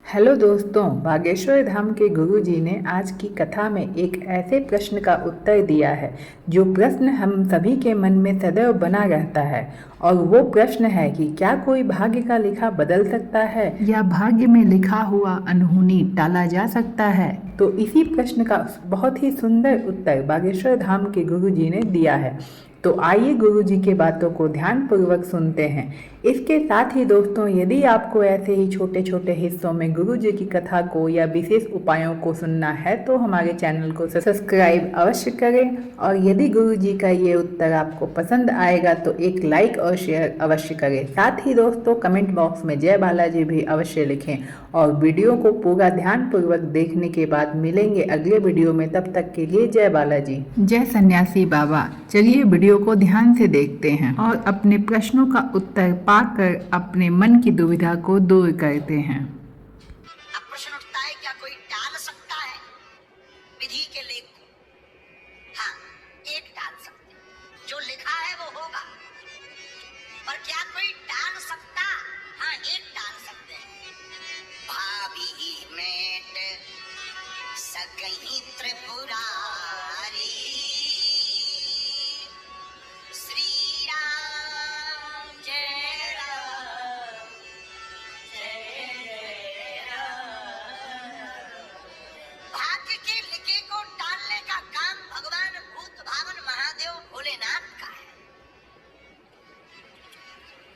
Hello दोस्तों, बागेश्वर धाम के गुरुजी ने आज की कथा में एक ऐसे प्रश्न का उत्तर दिया है जो प्रश्न हम सभी के मन में सदैव बना रहता है। और वो प्रश्न है कि क्या कोई भाग्य का लिखा बदल सकता है या भाग्य में लिखा हुआ अनहोनी टाला जा सकता है। तो इसी प्रश्न का बहुत ही सुंदर उत्तर बागेश्वर धाम के गुरुजी ने दिया है। तो आइए गुरुजी के बातों को ध्यानपूर्वक सुनते हैं। इसके साथ ही दोस्तों, यदि आपको ऐसे ही छोटे छोटे हिस्सों में गुरुजी की कथा को या विशेष उपायों को सुनना है तो हमारे चैनल को सब्सक्राइब अवश्य करें। और यदि गुरुजी का ये उत्तर आपको पसंद आएगा तो एक लाइक और शेयर अवश्य करें। साथ ही दोस्तों, कमेंट बॉक्स में जय बालाजी भी अवश्य लिखें। और वीडियो को पूरा ध्यानपूर्वक देखने के बाद मिलेंगे अगले वीडियो में। तब तक के लिए जय बालाजी, जय सन्यासी बाबा। चलिए वीडियो को ध्यान से देखते हैं और अपने प्रश्नों का उत्तर पाकर अपने मन की दुविधा को दूर करते हैं। अब प्रश्न उठता है, क्या कोई टाल सकता है विधि के लेख को? हाँ, एक टाल सकते हैं। जो लिखा है वो होगा। और क्या कोई टाल सकता? हाँ, एक टाल सकते हैं। भाभी मेट सकहीं त्रिपुरारी, श्री राम जय राम जय राम। भाग्य के लिखे को टालने का काम भगवान भूत भावन महादेव भोलेनाथ का है।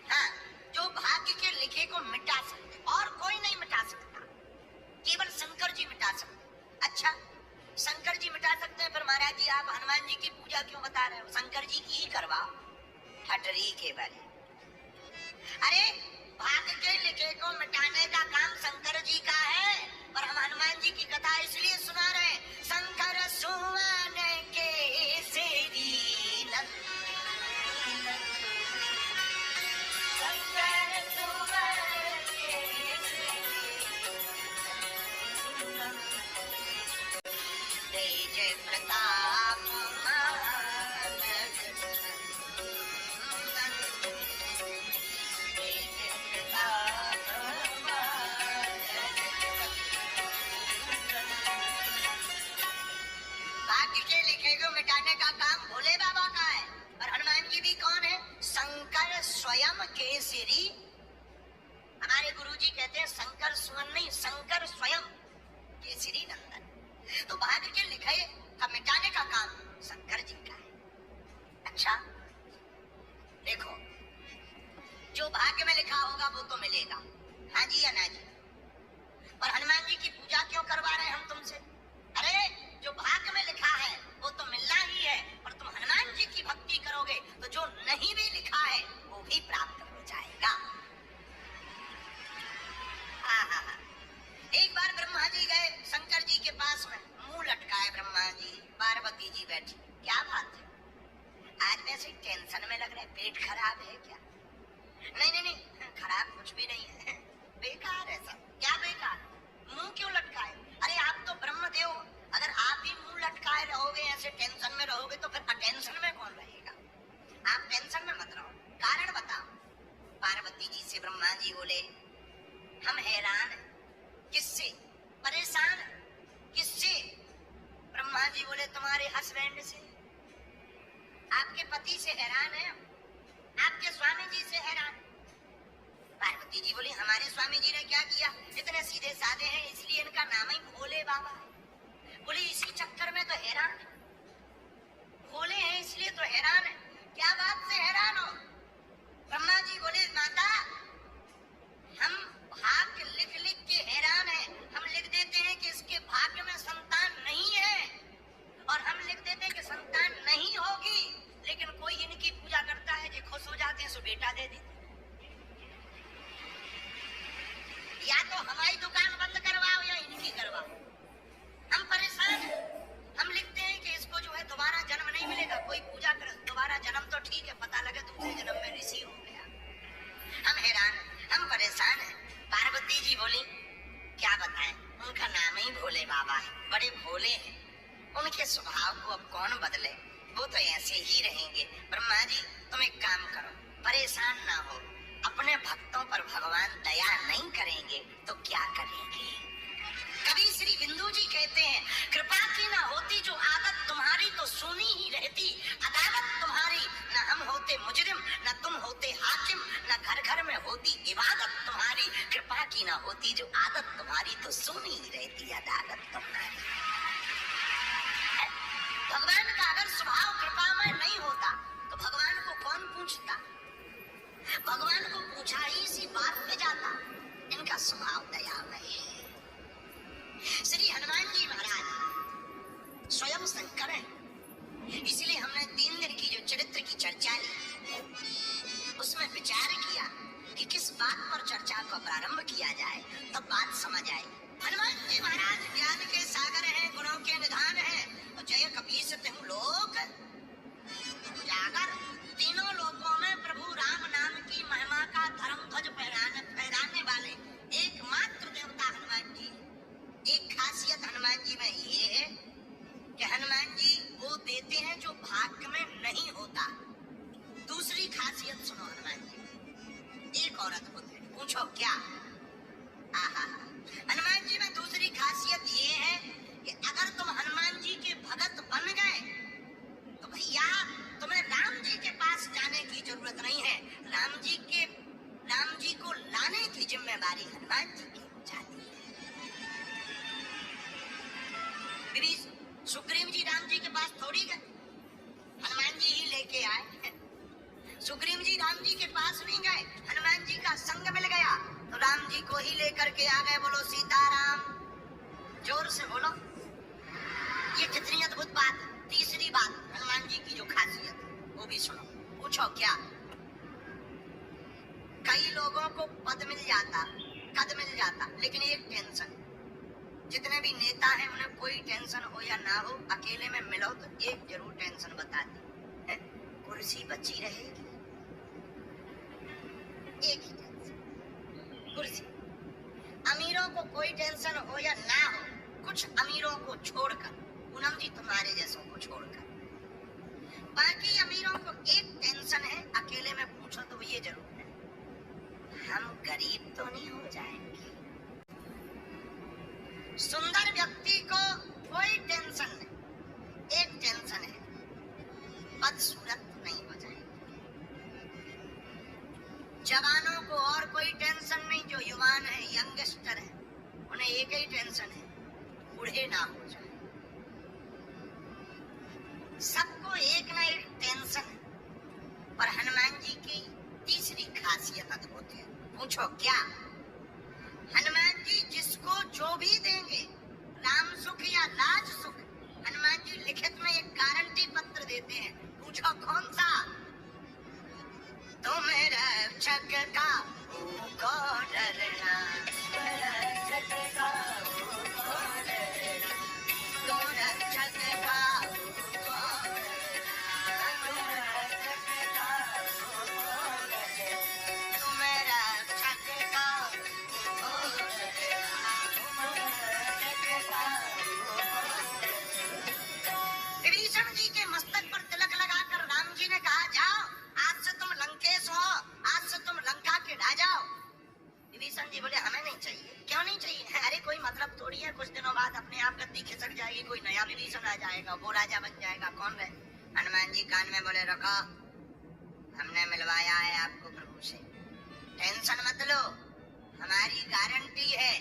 हाँ, जो भाग्य के लिखे को मिटा सकते, और कोई नहीं मिटा सकता, केवल शंकर जी मिटा सकते। अच्छा, शंकर जी मिटा सकते हैं, पर महाराज जी आप हनुमान जी की पूजा क्यों बता रहे हो? शंकर जी की ही करवाओ, ठटरी के बारे। अरे, भाग्य के लिखे को मिटाने का काम शंकर जी का है, पर हम हनुमान जी की कथा इसलिए सुना रहे हैं। शंकर सुवन के सेरी शंकर सुवन के तेज प्रताप मान, तेज प्रताप मान। भाग्य के लिखे को मिटाने का काम भोले बाबा का है, और हनुमान जी भी कौन है? शंकर स्वयं केसरी। हमारे गुरुजी कहते हैं शंकर सुवन नहीं, शंकर स्वयं केसरी नंदन। तो भाग्य के लिखे का मिटाने का काम शंकर जी का है। अच्छा, देखो, जो भाग्य में लिखा होगा वो तो मिलेगा, हाँ जी या ना जी? और हनुमान जी की पूजा क्यों करवा रहे हैं हम तुमसे? अरे, जो भाग्य में लिखा है वो तो मिलना ही है, और तुम हनुमान जी की भक्ति करोगे तो जो नहीं भी लिखा है वो भी प्राप्त हो जाएगा। एक बार ब्रह्मा जी गए शंकर जी के पास में, मुंह लटकाए ब्रह्मा जी, पार्वती जी बैठी। क्या बात है, आज वैसे टेंशन में लग रहा है, पेट खराब है क्या? नहीं नहीं नहीं, खराब कुछ भी नहीं है, बेकार है सब। क्या बेकार? मुंह क्यों लटकाए? अरे आप तो ब्रह्मदेव हो, अगर आप ही मुंह लटकाए रहोगे, ऐसे टेंशन में रहोगे तो फिर अटेंशन में कौन रहेगा? आप टेंशन में मत रहो, कारण बताओ। पार्वती जी से ब्रह्मा जी बोले, हम हैरान हैं। किससे? परेशान किससे? ब्रह्मा जी बोले, तुम्हारे हस्बैंड से, आपके पति से हैरान है, आपके स्वामी जी से हैरान। पार्वती जी बोली, हमारे स्वामी जी ने क्या किया? इतने सीधे साधे हैं, इसलिए इनका नाम ही भोले बाबा है। बोली, इसी चक्कर में तो हैरान, भोले हैं इसलिए तो हैरान है। क्या बात से हैरान हो? ब्रह्मा जी बोले, माता, हम भाग्य लिख लिख के हैरान है। हम लिख देते हैं कि इसके भाग्य में संतान नहीं है, और हम लिख देते हैं कि संतान नहीं होगी, लेकिन कोई इनकी पूजा करता है, जो खुश हो जाते हैं सो बेटा दे देते। या तो हमारी दुकान बंद करवाओ या इनकी करवाओ। हम परेशान हैं। हम लिखते हैं कि इसको जो है दोबारा जन्म नहीं मिलेगा, कोई पूजा करे दोबारा जन्म तो ठीक है, पता लगे दूसरे जन्म में ऋषि हो गया। हम हैरान, हम परेशान हैं। पार्वती जी बोली, क्या बताएं, उनका नाम ही भोले बाबा है, बड़े भोले हैं, उनके स्वभाव को अब कौन बदले, वो तो ऐसे ही रहेंगे। ब्रह्मा जी, तुम एक काम करो, परेशान ना हो, अपने भक्तों पर भगवान दया नहीं करेंगे तो क्या करेंगे? सुनी ही रहती अदालत तुम्हारी, न हम होते मुजरिम, न तुम होते हाकिम, न घर घर में होती इबादत तुम्हारी, कृपा की न होती जो आदत तुम्हारी, तो सुनी ही रहती अदालत तुम्हारी। भगवान का अगर स्वभाव कृपामय नहीं होता तो भगवान को कौन पूछता? भगवान को पूछा ही इसी बात में जाता, इनका स्वभाव दयामय है। श्री हनुमान जी महाराज स्वयं शंकर है, इसलिए हमने 3 दिन की जो चरित्र की चर्चा ली उसमें विचार किया कि किस बात पर चर्चा को प्रारंभ किया जाए तब बात समझ आए। हनुमान जी महाराज ज्ञान के सागर हैं, गुणों के निधान हैं, और जय कपीस तिहुँ लोक जागर, तीनों लोकों में प्रभु राम नाम की महिमा का धर्म ध्वज फहराने वाले एकमात्र देवता हनुमान जी। एक खासियत हनुमान जी में ये है कि हनुमान जी वो देते हैं जो भाग्य में नहीं होता। दूसरी खासियत सुनो हनुमान जी, एक और अद्भुत है, पूछो क्या? आहा, हनुमान जी में दूसरी खासियत ये है कि अगर तुम हनुमान जी के भगत बन गए तो भैया तुम्हें राम जी के पास जाने की जरूरत नहीं है, राम जी को लाने की जिम्मेदारी हनुमान जी की हो जाती है। सुग्रीव जी राम जी के पास थोड़ी गए, हनुमान जी ही लेके आए। सुग्रीव जी राम जी के पास नहीं गए, हनुमान जी का संग मिल गया तो राम जी को ही लेकर के आ गए। बोलो सीताराम, जोर से बोलो। ये कितनी अद्भुत बात। तीसरी बात हनुमान जी की जो खासियत वो भी सुनो, पूछो क्या? कई लोगों को पद मिल जाता, कद मिल जाता, लेकिन एक टेंशन, जितने भी नेता हैं उन्हें कोई टेंशन हो या ना हो, अकेले में मिलो तो एक जरूर टेंशन बताती, कुर्सी बची रहेगी। एक ही टेंशन, कुर्सी। अमीरों को कोई टेंशन हो या ना हो, कुछ अमीरों को छोड़कर, पूनम जी तुम्हारे जैसों को छोड़कर, बाकी अमीरों को एक टेंशन है, अकेले में पूछो तो ये जरूर है, हम गरीब तो नहीं हो जाएंगे। सुंदर व्यक्ति को कोई टेंशन नहीं, एक टेंशन है, बदसूरत नहीं हो जाएंगे। जवानों को और कोई टेंशन नहीं, जो युवान है, यंगस्टर है, उन्हें एक ही टेंशन है, बूढ़े ना हो जाए। सबको एक ना एक टेंशन है, पर हनुमान जी की तीसरी खासियत अद्भुत है, पूछो क्या? हनुमान जी जिसको जो भी देंगे, राम सुख या राज सुख, हनुमान जी लिखित में एक गारंटी पत्र देते हैं, पूछो कौन सा? तुम रक्षक का को डरना, रक्षक का को डरना, तुम रक्षक का को डरना, रक्षक का को डरना, तुम रक्षक का को डरना, तुम रक्षक का को डरना। विभीषण जी के मस्तक पर तिलक लगाकर राम जी ने कहा, जाओ आज से तुम लंकेश हो, आज से तुम लंका के राजा हो। विभीषण जी बोले हमें नहीं चाहिए। क्यों नहीं चाहिए? अरे कोई मतलब थोड़ी है, कुछ दिनों बाद अपने आप गद्दी खिसक जाएगी, कोई नया विभीषण आ जाएगा, वो राजा बन जाएगा, कौन रहे? हनुमान जी कान में बोले, रखो, हमने मिलवाया है आपको प्रभु से, टेंशन मत लो, हमारी गारंटी है,